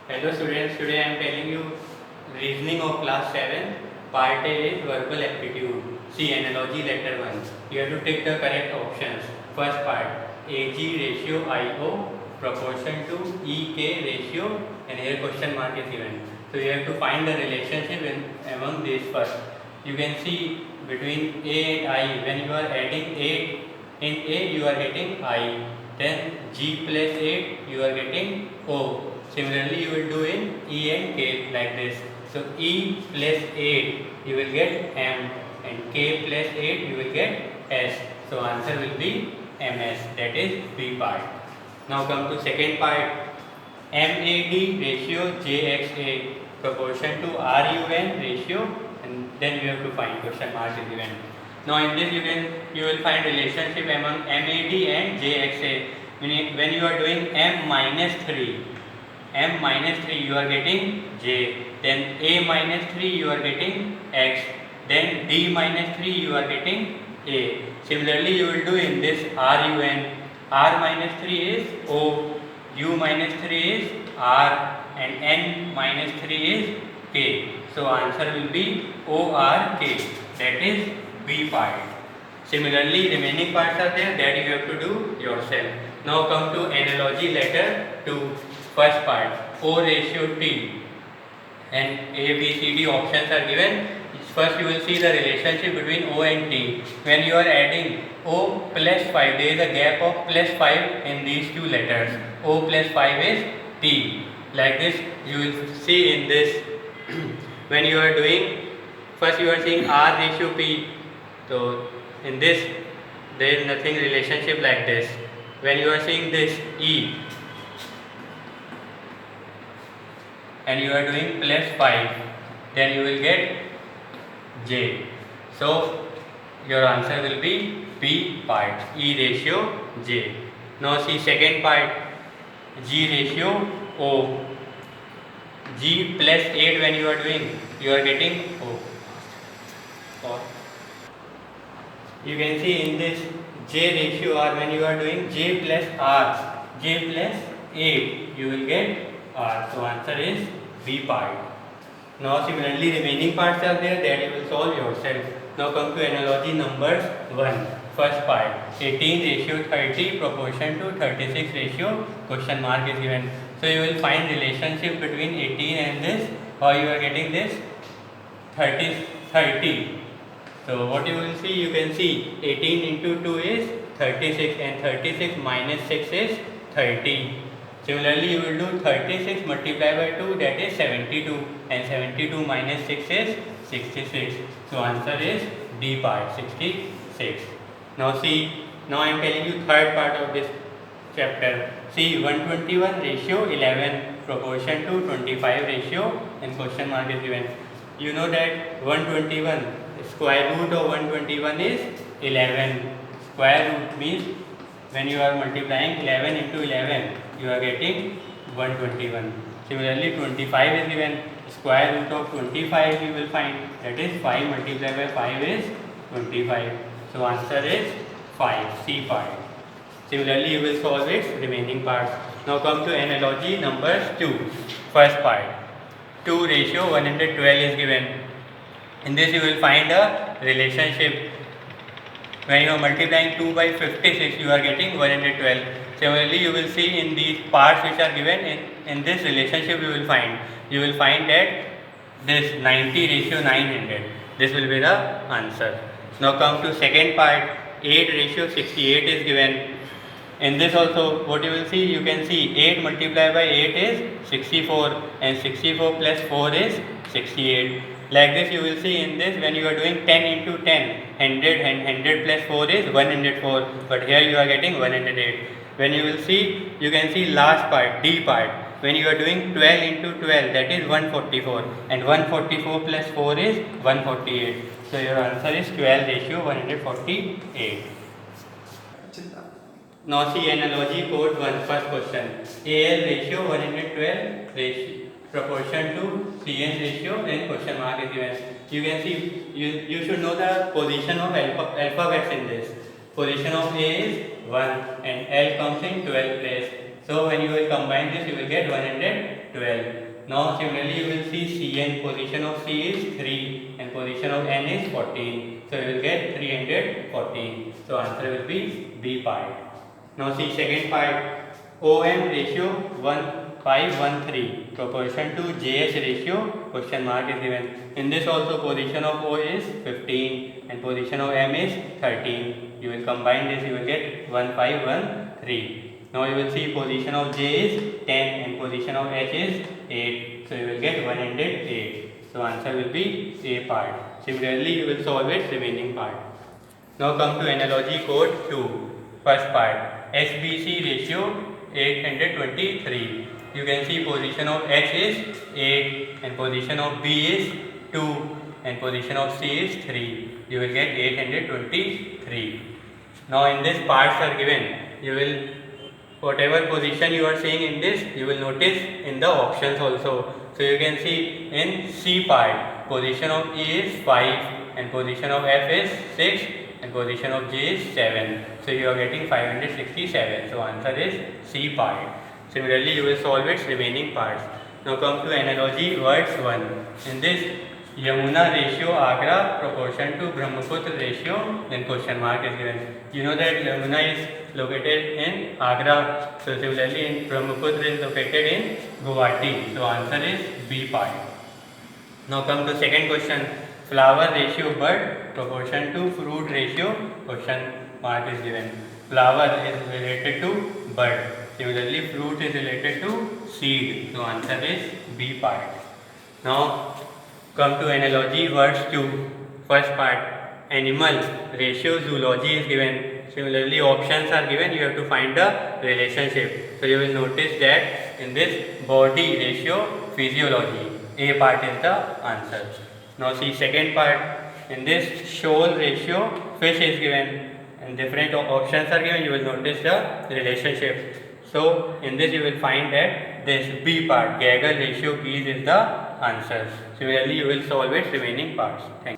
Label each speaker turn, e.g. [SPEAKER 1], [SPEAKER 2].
[SPEAKER 1] Hello students, today I am telling you reasoning of class 7. Part A is verbal aptitude. See analogy letter 1. You have to take the correct options. First part, AG ratio IO proportion to EK ratio, and here question mark is given. So you have to find the relationship among these first. You can see between A and I, when you are adding 8 in A you are getting I, then G plus 8 you are getting O. Similarly, you will do in E and K like this. So E plus 8 you will get M, and K plus 8 you will get S. So answer will be MS, that is B part. Now come to second part. MAD ratio JXA proportion to RUN ratio, and then you have to find question mark is given. Now in this you will find relationship among MAD and JXA. When you are doing M minus 3 you are getting J, then A minus 3 you are getting X, then D minus 3 you are getting A. Similarly you will do in this RUN. R minus 3 is O, U minus 3 is R, and N minus 3 is K. So answer will be ORK, that is B part. Similarly remaining parts are there that you have to do yourself. Now come to analogy letter 2. First part, O ratio T, and A, B, C, D options are given. First you will see the relationship between O and T. When you are adding O plus 5, there is a gap of plus 5 in these two letters. O plus 5 is T. Like this you will see in this. When you are doing, first you are seeing R ratio P. So in this there is nothing relationship like this. When you are seeing this E, and you are doing plus 5, then you will get J. So your answer will be B part, E ratio J. Now see second part, G ratio O. G plus 8 when you are doing, you are getting O. You can see in this J ratio R, when you are doing J plus R, J plus 8 you will get R. So answer is B part. Now similarly remaining parts are there that you will solve yourself. Now come to analogy numbers 1. First part, 18 ratio 30 proportion to 36 ratio, question mark is given. So you will find relationship between 18 and this. How you are getting this? 30. So what you will see, you can see 18 into 2 is 36, and 36 minus 6 is 30. Similarly, you will do 36 multiplied by 2, that is 72, and 72 minus 6 is 66. So answer is D part, 66. Now see, now I am telling you third part of this chapter. See 121 ratio 11 proportion to 25 ratio, and question mark is given. You know that 121, square root of 121 is 11. Square root means when you are multiplying 11 into 11, you are getting 121. Similarly 25 is given. Square root of 25 you will find, that is 5 multiplied by 5 is 25. So answer is 5, C part. Similarly you will solve its remaining parts. Now come to analogy numbers 2. First part, 2 ratio 112 is given. In this you will find a relationship. When you are multiplying 2 by 56, you are getting 112. Similarly, you will see in these parts which are given, in this relationship you will find that this 90 ratio 900. This will be the answer. Now come to second part, 8 ratio 68 is given. In this also, what you will see, you can see 8 multiplied by 8 is 64, and 64 plus 4 is 68. Like this you will see in this, when you are doing 10 into 10, 100, and 100 plus 4 is 104, but here you are getting 108. When you will see, you can see last part, D part, when you are doing 12 into 12, that is 144, and 144 plus 4 is 148. So your answer is 12 ratio 148. Now see analogy code 1, first question. AL ratio 112 ratio proportion to CN ratio, then question mark is given. You can see, you should know the position of alphabets in this. Position of A is 1 and L comes in 12th place. So when you will combine this, you will get 112. Now similarly you will see Cn, position of C is 3 and position of N is 14. So you will get 314. So answer will be B part. Now see second part. OM ratio 1513 proportion to JH ratio question mark is given. In this also position of O is 15 and position of M is 13. You will combine this, you will get 1513. Now you will see position of J is 10 and position of H is 8. So you will get 108. So answer will be A part. Similarly you will solve its remaining part. Now come to analogy code 2. First part, SBC ratio 823. You can see position of H is 8 and position of B is 2 and position of C is 3. You will get 823. Now in this parts are given, you will whatever position you are seeing in this, you will notice in the options also. So you can see in C part, position of E is 5 and position of F is 6 and position of J is 7. So you are getting 567. So answer is C part. Similarly, you will solve its remaining parts. Now come to analogy words 1. In this, Yamuna ratio Agra proportion to Brahmaputra ratio, then question mark is given. You know that Yamuna is located in Agra. So similarly, in Brahmaputra is located in Guwahati. So answer is B part. Now come to second question. Flower ratio bud proportion to fruit ratio, question mark is given. Flower is related to bud. Similarly, fruit is related to seed. So answer is B part. Now come to analogy words 2. First part, animal ratio zoology is given. Similarly, options are given. You have to find the relationship. So you will notice that in this body ratio physiology, A part is the answer. Now see second part, in this shoal ratio fish is given and different options are given. You will notice the relationship. So in this you will find that this B part, gaggle ratio geese is the answer. Similarly you will solve its remaining parts. Thank you.